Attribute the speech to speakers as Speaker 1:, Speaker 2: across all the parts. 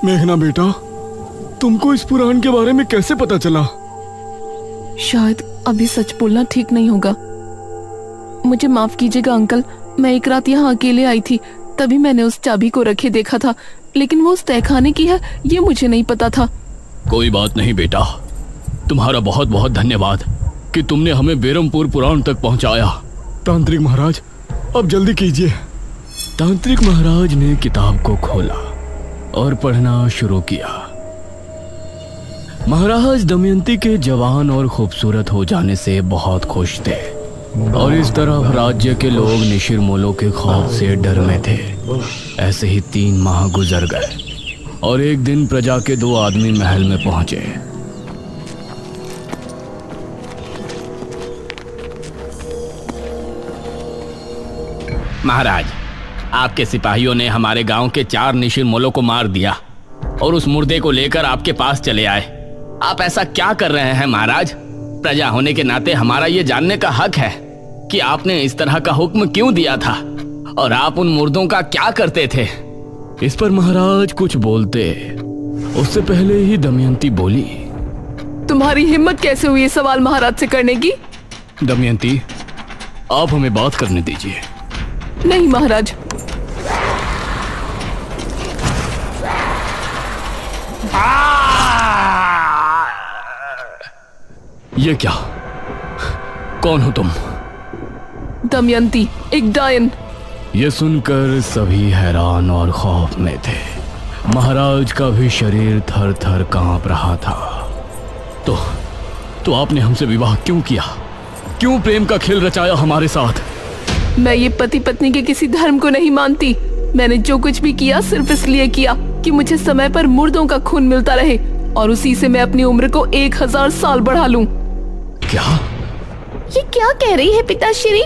Speaker 1: मेघना बेटा, तुमको इस पुराण के बारे में कैसे पता चला?
Speaker 2: शायद अभी सच बोलना ठीक नहीं होगा। मुझे माफ कीजिएगा अंकल, मैं एक रात यहाँ अकेले आई थी, तभी मैंने उस चाबी को रखे देखा था, लेकिन वो उस तहखाने की है ये मुझे नहीं पता था।
Speaker 3: कोई बात नहीं बेटा, तुम्हारा बहुत बहुत धन्यवाद कि तुमने हमें बेरमपुर पुराण तक पहुंचाया।
Speaker 1: तांत्रिक महाराज, अब जल्दी कीजिए।
Speaker 3: तांत्रिक महाराज ने किताब को खोला और पढ़ना शुरू किया। महाराज दमयंती के जवान और खूबसूरत हो जाने से बहुत खुश थे और इस तरह राज्य के लोग निशिरमोलों के खौफ से डर में थे। ऐसे ही 3 माह गुजर गए और एक दिन प्रजा के 2 आदमी महल में पहुंचे। महाराज, आपके सिपाहियों ने हमारे गांव के 4 निशिरमोलों को मार दिया और उस मुर्दे को लेकर आपके पास चले आए। आप ऐसा क्या कर रहे हैं महाराज? प्रजा होने के नाते हमारा ये जानने का हक है कि आपने इस तरह का हुक्म क्यों दिया था और आप उन मुर्दों का क्या करते थे? इस पर महाराज कुछ बोलते उससे पहले ही दमयंती बोली,
Speaker 2: तुम्हारी हिम्मत कैसे हुई ये सवाल महाराज से करने की?
Speaker 3: दमयंती, आप हमें बात करने दीजिए।
Speaker 2: नहीं महाराज।
Speaker 3: ये क्या? कौन हो तुम?
Speaker 2: दमयंती, एक डायन।
Speaker 3: ये सुनकर सभी हैरान और खौफ में थे। महाराज का भी शरीर थर थर कांप रहा था। तो आपने हमसे विवाह क्यों किया? क्यों प्रेम का खेल रचाया हमारे साथ?
Speaker 2: मैं ये पति पत्नी के किसी धर्म को नहीं मानती। मैंने जो कुछ भी किया सिर्फ इसलिए किया कि मुझे समय पर मुर्दों का खून मिलता रहे और उसी से मैं अपनी उम्र को 1000 साल बढ़ा लूं।
Speaker 3: क्या?
Speaker 2: ये क्या कह रही है पिताश्री?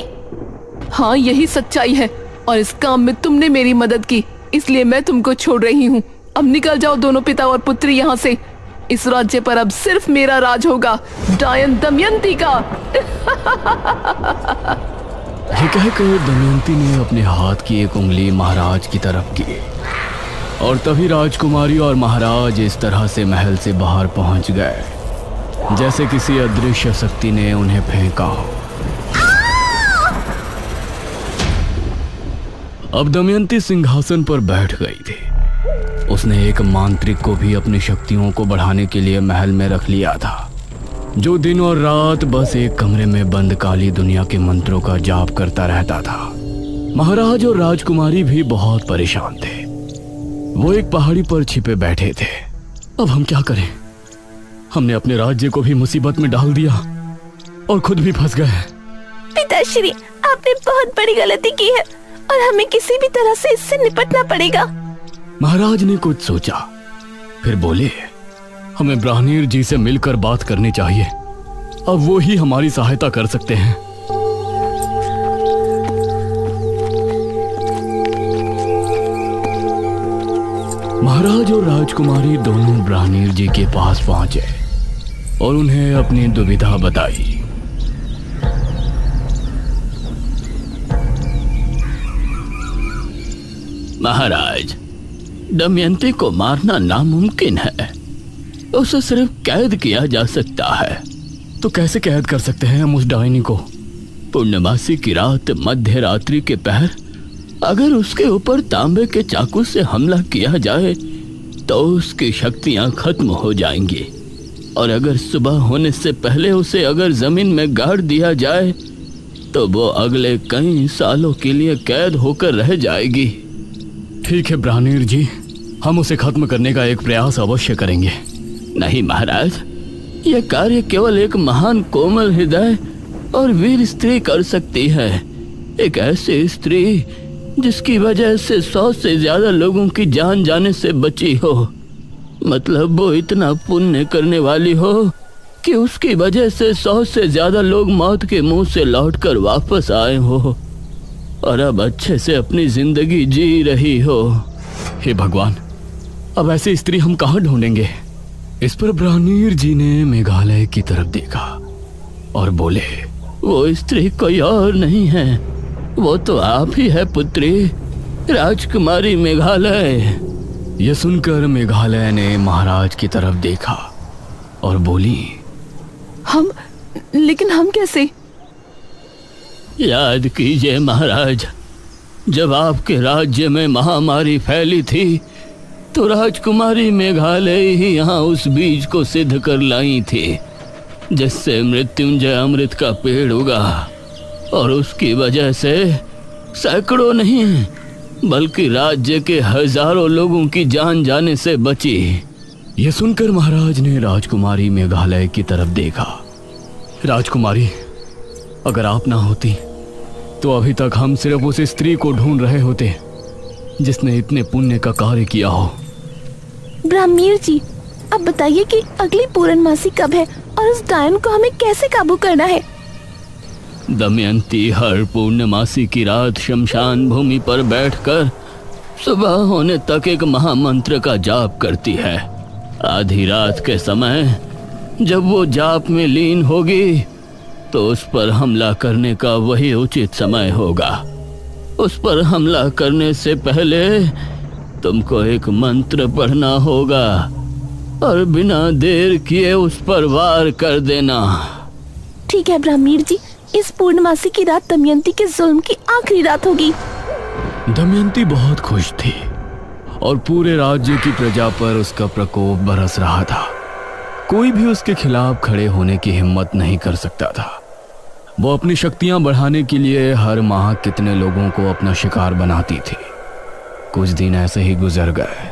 Speaker 2: हाँ, यही सच्चाई है और इस काम में तुमने मेरी मदद की, इसलिए मैं तुमको छोड़ रही हूँ। अब निकल जाओ दोनों पिता और पुत्री यहाँ से। इस राज्य पर अब सिर्फ मेरा राज होगा, डायन दमयंती का।
Speaker 3: ये कहकर दमयंती ने अपने हाथ की एक उंगली महाराज की तरफ की और तभी राजकुमारी और महाराज इस तरह से महल से बाहर पहुंच गए जैसे किसी अदृश्य शक्ति ने उन्हें फेंका हो। अब दमयंती सिंहासन पर बैठ गई थी। उसने एक मांत्रिक को भी अपनी शक्तियों को बढ़ाने के लिए महल में रख लिया था, जो दिन और रात बस एक कमरे में बंद काली दुनिया के मंत्रों का जाप करता रहता था। महाराज और राजकुमारी भी बहुत परेशान थे। वो एक पहाड़ी पर छिपे बैठे थे। अब हम क्या करें? हमने अपने राज्य को भी मुसीबत में डाल दिया और खुद भी फंस गए।
Speaker 4: पिताश्री, आपने बहुत बड़ी गलती की है और हमें किसी भी तरह से इससे निपटना पड़ेगा।
Speaker 3: महाराज ने कुछ सोचा, फिर बोले, हमें ब्राह्मण जी से मिलकर बात करनी चाहिए। अब वो ही हमारी सहायता कर सकते हैं। महाराज और राजकुमारी दोनों ब्राह्मण जी के पास पहुंचे और उन्हें अपनी दुविधा बताई। महाराज, दमयंती को मारना नामुमकिन है। उसे सिर्फ कैद किया जा सकता है। तो कैसे कैद कर सकते हैं हम उस डायनी को? पूर्णमासी की रात, मध्य रात्रि के पहर अगर उसके ऊपर तांबे के चाकू से हमला किया जाए तो उसकी शक्तियां खत्म हो जाएंगी, और अगर सुबह होने से पहले उसे अगर जमीन में गाड़ दिया जाए तो वो अगले कई सालों के लिए कैद होकर रह जाएगी। ठीक है ब्राह्मण जी, हम उसे खत्म करने का एक प्रयास अवश्य करेंगे। नहीं महाराज, यह कार्य केवल एक महान कोमल हृदय और वीर स्त्री कर सकती है। एक ऐसी स्त्री जिसकी वजह से 100 से ज्यादा लोगों की जान जाने से बची हो। मतलब वो इतना पुण्य करने वाली हो कि उसकी वजह से 100 से ज्यादा लोग मौत के मुंह से लौटकर वापस आए हो और अब अच्छे से अपनी जिंदगी जी रही हो। हे भगवान, अब ऐसी स्त्री हम कहाँ ढूंढेंगे? इस पर ब्राह्मण जी ने मेघालय की तरफ देखा और बोले, वो स्त्री कोई और नहीं है, वो तो आप ही है पुत्री, राजकुमारी मेघालय। यह सुनकर मेघालय ने महाराज की तरफ देखा और बोली,
Speaker 2: लेकिन हम कैसे?
Speaker 3: याद कीजिए महाराज, जब आपके राज्य में महामारी फैली थी तो राजकुमारी मेघालय ही यहाँ उस बीज को सिद्ध कर लाई थी जिससे मृत्युंजय अमृत का पेड़ उगा, और उसकी वजह से सैकड़ों नहीं बल्कि राज्य के हजारों लोगों की जान जाने से बची। यह सुनकर महाराज ने राजकुमारी मेघालय की तरफ देखा। राजकुमारी, अगर आप ना होती तो अभी तक हम सिर्फ उस स्त्री को ढूंढ रहे होते जिसने इतने पुण्य का कार्य किया हो।
Speaker 4: ब्राह्मीर जी, अब बताइए कि अगली पूर्णमासी कब है और उस डायन को हमें कैसे काबू करना है?
Speaker 3: दमयंती हर पूर्णमासी की रात शमशान भूमि पर बैठकर सुबह होने तक एक महामंत्र का जाप करती है। आधी रात के समय जब वो जाप में लीन होगी तो उस पर हमला करने का वही उचित समय होगा। उस पर हमला करने से पहले तुमको एक मंत्र पढ़ना होगा और बिना देर किए उस पर वार कर देना।
Speaker 4: ठीक है ब्राह्मीर जी, इस पूर्णमासी की रात दमयंती के जुल्म की आखिरी रात होगी।
Speaker 3: दमयंती बहुत खुश थी और पूरे राज्य की प्रजा पर उसका प्रकोप बरस रहा था। कोई भी उसके खिलाफ खड़े होने की हिम्मत नहीं कर सकता था। वो अपनी शक्तियां बढ़ाने के लिए हर माह कितने लोगों को अपना शिकार बनाती थी। कुछ दिन ऐसे ही गुजर गए।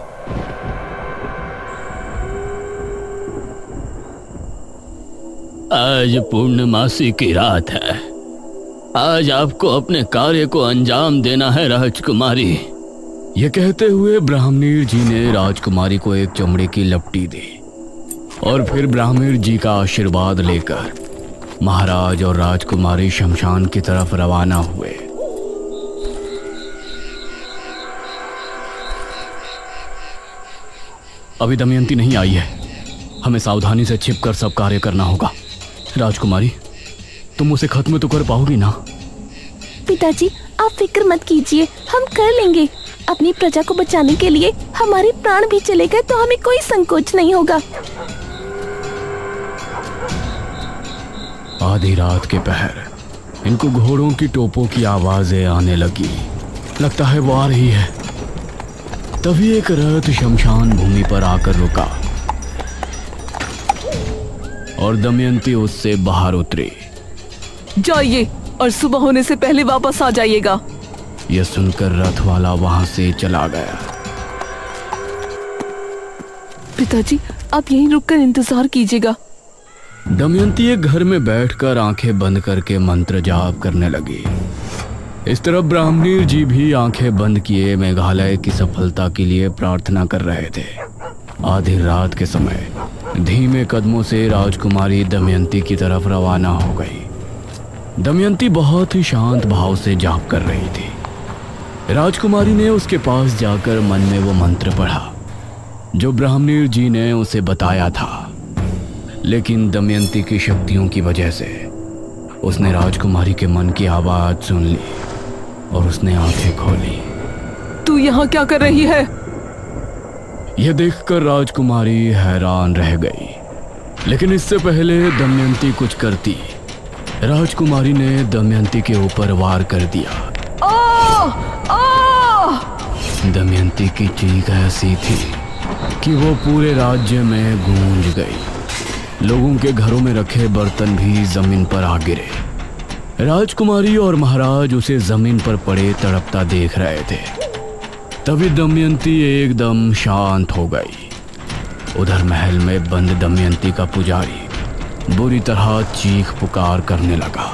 Speaker 3: आज पूर्णमासी की रात है। आज आपको अपने कार्य को अंजाम देना है राजकुमारी। ये कहते हुए ब्राह्मणीर जी ने राजकुमारी को एक चमड़े की लपटी दी और फिर ब्राह्मणीर जी का आशीर्वाद लेकर महाराज और राजकुमारी शमशान की तरफ रवाना हुए। अभी दमयंती नहीं आई है, हमें सावधानी से छिपकर सब कार्य करना होगा। राजकुमारी, तुम उसे खत्म तो कर पाओगी ना?
Speaker 4: पिताजी, आप फिक्र मत कीजिए, हम कर लेंगे। अपनी प्रजा को बचाने के लिए हमारे प्राण भी चले गए तो हमें कोई संकोच नहीं होगा।
Speaker 3: आधी रात के पहर इनको घोड़ों की टोपों की आवाजें आने लगी। लगता है वो आ रही है। तभी एक रथ शमशान भूमि पर आकर रुका और दमयंती उससे बाहर उतरी।
Speaker 2: जाइए और सुबह होने से पहले वापस आ जाइएगा।
Speaker 3: यह सुनकर रथ वाला वहां से चला गया।
Speaker 2: पिताजी, आप यहीं रुककर इंतजार कीजिएगा।
Speaker 3: दमयंती एक घर में बैठकर आंखें बंद करके मंत्र जाप करने लगी। इस तरफ ब्राह्मणीर जी भी आंखें बंद किए मेघालय की सफलता के लिए प्रार्थना कर रहे थे। आधी रात के समय धीमे कदमों से राजकुमारी दमयंती की तरफ रवाना हो गई। दमयंती बहुत ही शांत भाव से जाप कर रही थी। राजकुमारी ने उसके पास जाकर मन में वो मंत्र पढ़ा जो ब्राह्मणीर जी ने उसे बताया था, लेकिन दमयंती की शक्तियों की वजह से उसने राजकुमारी के मन की आवाज सुन ली और उसने आंखें खोली।
Speaker 2: तू यहाँ क्या कर रही है?
Speaker 3: यह देखकर राजकुमारी हैरान रह गई, लेकिन इससे पहले दमयंती कुछ करती, राजकुमारी ने दमयंती के ऊपर वार कर दिया। दमयंती की चीख ऐसी थी कि वो पूरे राज्य में गूंज गई। लोगों के घरों में रखे बर्तन भी जमीन पर आ गिरे। राजकुमारी और महाराज उसे जमीन पर पड़े तड़पता देख रहे थे। तभी दमयंती एकदम शांत हो गई। उधर महल में बंद दमयंती का पुजारी बुरी तरह चीख पुकार करने लगा।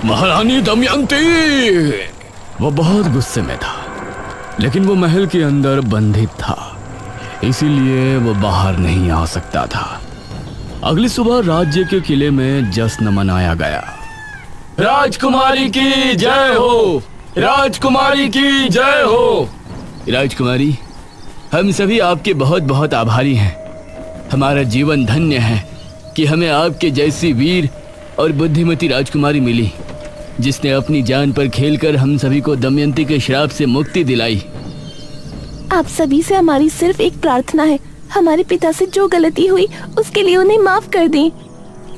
Speaker 3: महारानी दमयंती! वो बहुत गुस्से में था, लेकिन वो महल के अंदर बंधित था, इसीलिए वो बाहर नहीं आ सकता था। अगली सुबह राज्य के किले में जश्न मनाया गया। राजकुमारी की जय हो! राजकुमारी की जय हो! राजकुमारी, हम सभी आपके बहुत बहुत आभारी हैं। हमारा जीवन धन्य है कि हमें आपके जैसी वीर और बुद्धिमती राजकुमारी मिली, जिसने अपनी जान पर खेलकर हम सभी को दमयंती के श्राप से मुक्ति दिलाई।
Speaker 4: आप सभी से हमारी सिर्फ एक प्रार्थना है, हमारे पिता से जो गलती हुई उसके लिए उन्हें माफ कर दें।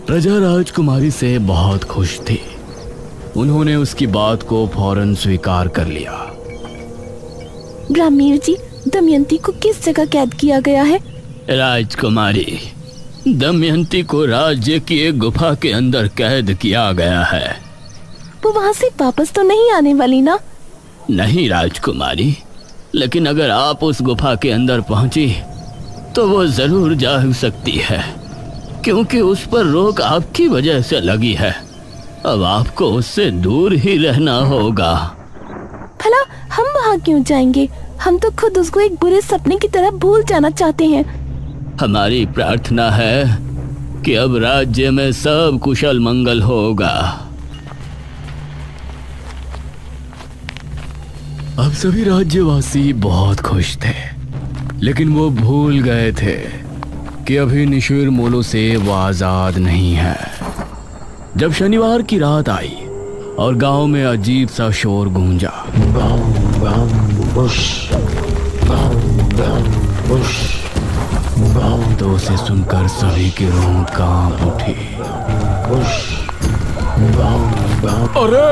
Speaker 3: प्रजा राजकुमारी से बहुत खुश थी। उन्होंने उसकी बात को फौरन स्वीकार कर लिया।
Speaker 4: ब्राह्मीण जी, दमयंती को किस जगह कैद किया गया है?
Speaker 3: राजकुमारी, दमयंती को राज्य की एक गुफा के अंदर कैद किया गया है।
Speaker 4: वो वहाँ से वापस तो नहीं आने वाली ना?
Speaker 3: नहीं राजकुमारी, लेकिन अगर आप उस गुफा के अंदर पहुंची तो वो जरूर जा सकती है, क्योंकि उस पर रोक आपकी वजह से लगी है। अब आपको उससे दूर ही रहना होगा।
Speaker 4: भला हम वहाँ क्यों जाएंगे? हम तो खुद उसको एक बुरे सपने की तरह भूल जाना चाहते हैं।
Speaker 3: हमारी प्रार्थना है कि अब राज्य में सब कुशल मंगल होगा। अब सभी राज्यवासी बहुत खुश थे, लेकिन वो भूल गए थे कि अभी निशिर मोलो से वो आजाद नहीं है। जब शनिवार की रात आई और गांव में अजीब सा शोर गूंजा, तो उसे सुनकर सभी की रूह कांप उठी।
Speaker 1: अरे,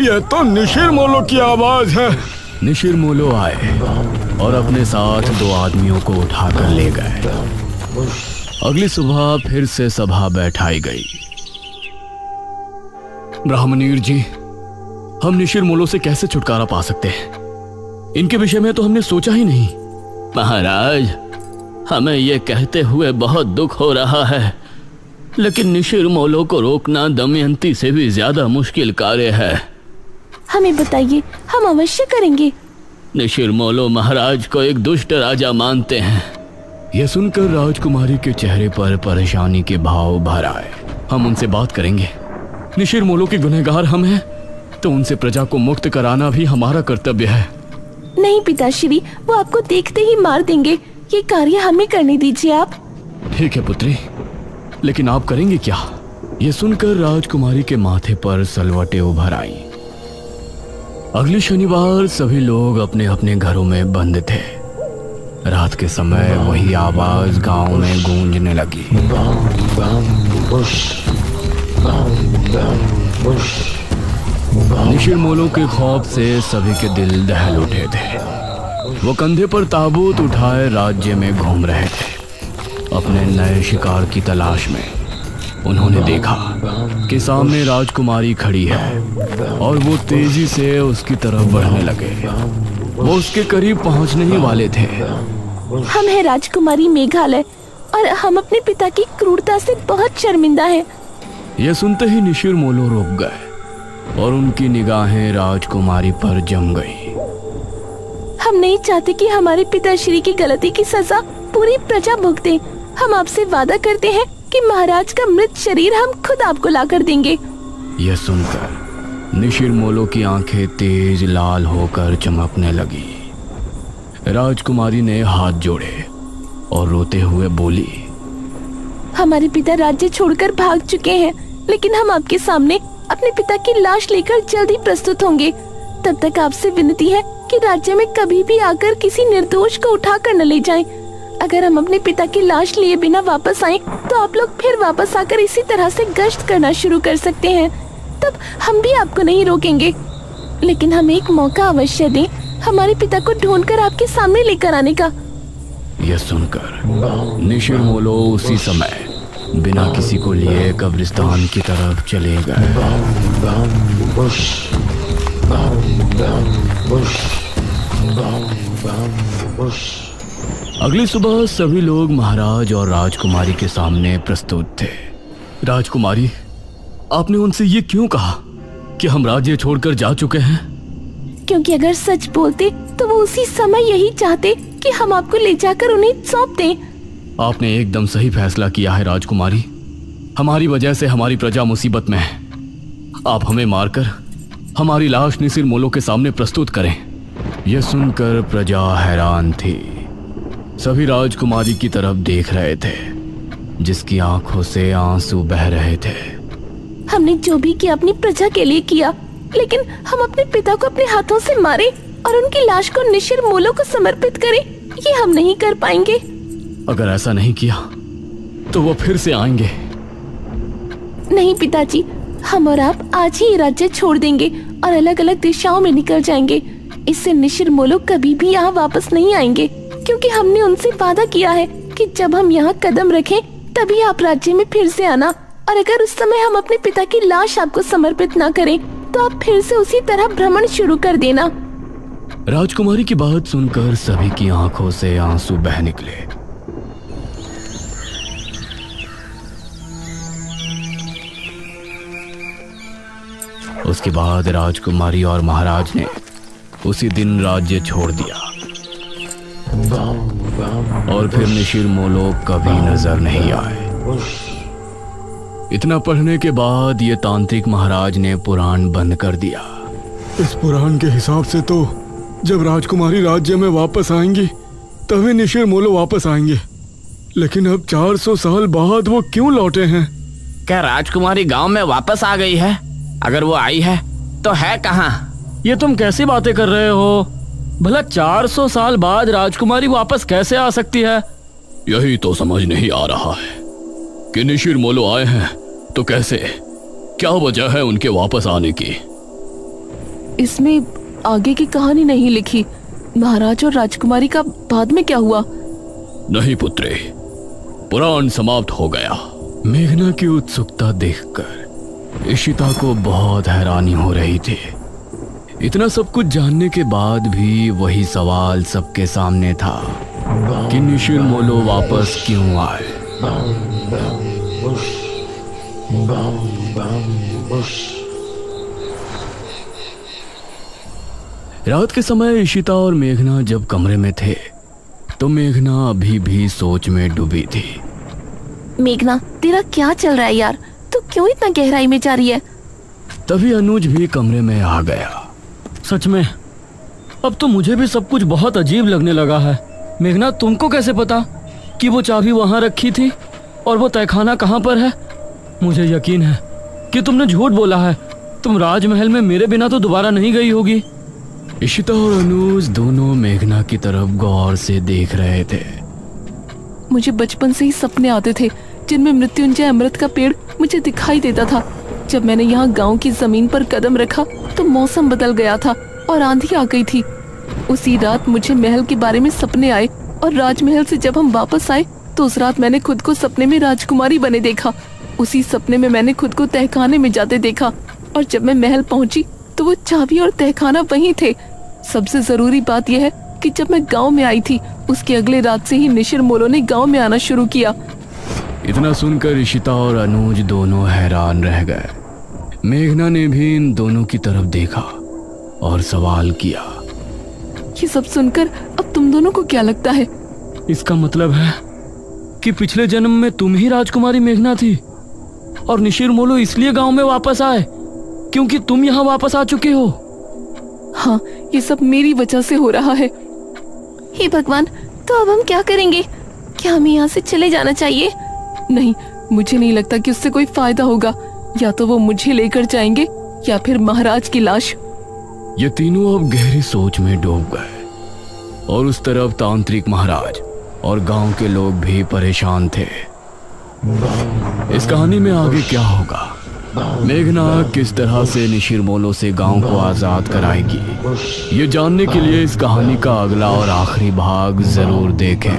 Speaker 1: ये तो निशिर मोलो की आवाज है।
Speaker 3: निशिर मोलो आए और अपने साथ 2 आदमियों को उठाकर ले गए। अगली सुबह फिर से सभा बैठाई गई। ब्राह्मणीर जी, हम निशिर मोलो से कैसे छुटकारा पा सकते हैं? इनके विषय में तो हमने सोचा ही नहीं। महाराज, हमें यह कहते हुए बहुत दुख हो रहा है, लेकिन निशिर मोलो को रोकना दमयंती से भी ज्यादा मुश्किल कार्य है।
Speaker 4: हमें बताइए, हम अवश्य करेंगे।
Speaker 3: निशिर मोलो महाराज को एक दुष्ट राजा मानते हैं। यह सुनकर राजकुमारी के चेहरे पर परेशानी के भाव भर आए। हम उनसे बात करेंगे। निशिर मोलो के गुनहगार हम हैं, तो उनसे प्रजा को मुक्त कराना भी हमारा कर्तव्य है।
Speaker 4: नहीं पिताश्री, वो आपको देखते ही मार देंगे। ये कार्य हमें करने दीजिए आप।
Speaker 3: ठीक है पुत्री, लेकिन आप करेंगे क्या? यह सुनकर राजकुमारी के माथे पर सलवटें उभर आई। अगले शनिवार सभी लोग अपने अपने घरों में बंद थे। रात के समय वही आवाज गांव में गूंजने लगी। निशिर मोलो के खौफ से सभी के दिल दहल उठे थे। वो कंधे पर ताबूत उठाए राज्य में घूम रहे थे अपने नए शिकार की तलाश में। उन्होंने देखा कि सामने राजकुमारी खड़ी है और वो तेजी से उसकी तरफ बढ़ने लगे। वो उसके करीब पहुंचने ही वाले थे।
Speaker 4: हम है राजकुमारी मेघालय और हम अपने पिता की क्रूरता से बहुत शर्मिंदा हैं।
Speaker 3: यह सुनते ही निशिर मोलो रुक गए और उनकी निगाहें राजकुमारी पर जम गई।
Speaker 4: हम नहीं चाहते कि हमारे पिताश्री की गलती की सजा पूरी प्रजा भुगते। हम आपसे वादा करते हैं कि महाराज का मृत शरीर हम खुद आपको लाकर देंगे।
Speaker 3: यह सुनकर निशिर मोलो की आंखें तेज लाल होकर चमकने लगी। राजकुमारी ने हाथ जोड़े और रोते हुए बोली,
Speaker 4: हमारे पिता राज्य छोड़कर भाग चुके हैं, लेकिन हम आपके सामने अपने पिता की लाश लेकर जल्दी प्रस्तुत होंगे। तब तक आपसे विनती है कि राज्य में कभी भी आकर किसी निर्दोष को उठाकर न ले जाएं। अगर हम अपने पिता की लाश लिए बिना वापस आए तो आप लोग फिर वापस आकर इसी तरह से गश्त करना शुरू कर सकते हैं। तब हम भी आपको नहीं रोकेंगे, लेकिन हमें एक मौका अवश्य दें हमारे पिता को ढूंढकर आपके सामने लेकर आने का।
Speaker 3: यह सुनकर निशिर मोलो उसी समय बिना किसी को लिए कब्रिस्तान की तरफ चले गए। अगली सुबह सभी लोग महाराज और राजकुमारी के सामने प्रस्तुत थे। राजकुमारी, आपने उनसे ये क्यों कहा कि हम राज्य छोड़कर जा चुके हैं?
Speaker 4: क्योंकि अगर सच बोलते तो वो उसी समय यही चाहते कि हम आपको ले जाकर उन्हें सौंप दें।
Speaker 3: आपने एकदम सही फैसला किया है राजकुमारी। हमारी वजह से हमारी प्रजा मुसीबत में है। आप हमें मारकर हमारी लाश निशिर मोलो के सामने प्रस्तुत करें। यह सुनकर प्रजा हैरान थी। सभी राजकुमारी की तरफ देख रहे थे, जिसकी आंखों से आंसू बह रहे थे।
Speaker 4: हमने जो भी किया अपनी प्रजा के लिए किया, लेकिन हम अपने पिता को अपने हाथों से मारे और उनकी लाश को निशिर मोलो को समर्पित करें, ये हम नहीं कर पाएंगे।
Speaker 3: अगर ऐसा नहीं किया तो वो फिर से आएंगे।
Speaker 4: नहीं पिताजी, हम और आप आज ही ये राज्य छोड़ देंगे और अलग अलग दिशाओं में निकल जाएंगे। इससे निशिर मोलो कभी भी यहाँ वापस नहीं आएंगे, क्योंकि हमने उनसे वादा किया है कि जब हम यहाँ कदम रखें तभी आप राज्य में फिर से आना। और अगर उस समय हम अपने पिता की लाश आपको समर्पित ना करें तो आप फिर से उसी तरह भ्रमण शुरू कर देना।
Speaker 3: राजकुमारी की बात सुनकर सभी की आंखों से आंसू बह निकले। उसके बाद राजकुमारी और महाराज ने उसी दिन राज्य छोड़ दिया और फिर निशिर मोलो कभी नजर नहीं आए। इतना पढ़ने के बाद ये तांत्रिक महाराज ने पुराण बंद कर दिया।
Speaker 1: इस पुराण के हिसाब से तो जब राजकुमारी राज्य में वापस आएंगी तभी निशिर मोलो वापस आएंगे, लेकिन अब 400 साल बाद वो क्यों लौटे हैं?
Speaker 5: क्या राजकुमारी गांव में वापस आ गई है? अगर वो आई है तो है कहाँ?
Speaker 3: ये तुम कैसी बातें कर रहे हो? भला 400 साल बाद राजकुमारी वापस कैसे आ सकती है? यही तो समझ नहीं आ रहा है कि निशिर मोलो आए हैं तो कैसे, क्या वजह है उनके वापस आने की?
Speaker 2: इसमें आगे की कहानी नहीं लिखी। महाराज और राजकुमारी का बाद में क्या हुआ?
Speaker 3: नहीं पुत्री, पुराण समाप्त हो गया। मेघना की उत्सुकता देखकर इशिता को बहुत हैरानी हो रही थी। इतना सब कुछ जानने के बाद भी वही सवाल सबके सामने था कि निशिर मोलो वापस क्यों आए। रात के समय इशिता और मेघना जब कमरे में थे तो मेघना अभी भी सोच में डूबी थी।
Speaker 4: मेघना, तेरा क्या चल रहा है यार? तू क्यों इतना गहराई में जा रही है?
Speaker 3: तभी अनुज भी कमरे में आ गया। सच में अब तो मुझे भी सब कुछ बहुत अजीब लगने लगा है। मेघना, तुमको कैसे पता कि वो चाबी वहां रखी थी और वो तहखाना कहाँ पर है? मुझे यकीन है कि तुमने झूठ बोला है। तुम राजमहल में मेरे बिना तो दोबारा नहीं गई होगी। इशिता और अनुज दोनों मेघना की तरफ गौर से देख रहे थे।
Speaker 2: मुझे बचपन से ही सपने आते थे जिनमें मृत्युंजय अमृत का पेड़ मुझे दिखाई देता था। जब मैंने यहाँ गांव की जमीन पर कदम रखा तो मौसम बदल गया था और आंधी आ गई थी। उसी रात मुझे महल के बारे में सपने आए और राजमहल से जब हम वापस आए तो उस रात मैंने खुद को सपने में राजकुमारी बने देखा। उसी सपने में मैंने खुद को तहखाने में जाते देखा और जब मैं महल पहुंची तो वो चाबी और तहखाना वहीं थे। सबसे जरूरी बात यह है कि जब मैं गांव में आई थी उसके अगले रात से ही निशिर मोलो ने गांव में आना शुरू किया।
Speaker 3: इतना सुनकर इशिता और अनुज दोनों हैरान रह गए। मेघना ने भी इन दोनों की तरफ देखा और सवाल किया,
Speaker 2: ये सब सुनकर अब तुम दोनों को क्या लगता है?
Speaker 3: इसका मतलब है कि पिछले जन्म में तुम ही राजकुमारी मेघना थी और निशिर मोलो इसलिए गांव में वापस आए क्योंकि तुम यहाँ वापस आ चुके हो।
Speaker 2: हाँ, ये सब मेरी वजह से हो रहा है।
Speaker 4: हे भगवान, तो अब हम क्या करेंगे? क्या हमें यहाँ से चले जाना चाहिए?
Speaker 2: नहीं, मुझे नहीं लगता कि उससे कोई फायदा होगा। या तो वो मुझे लेकर जाएंगे या फिर महाराज की लाश।
Speaker 3: ये तीनों अब गहरी सोच में डूब गए और उस तरफ तांत्रिक महाराज और गांव के लोग भी परेशान थे। इस कहानी में आगे क्या होगा? मेघना किस तरह से निशिर मोलो से गांव को आजाद कराएगी? ये जानने के लिए इस कहानी का अगला और आखिरी भाग जरूर देखें।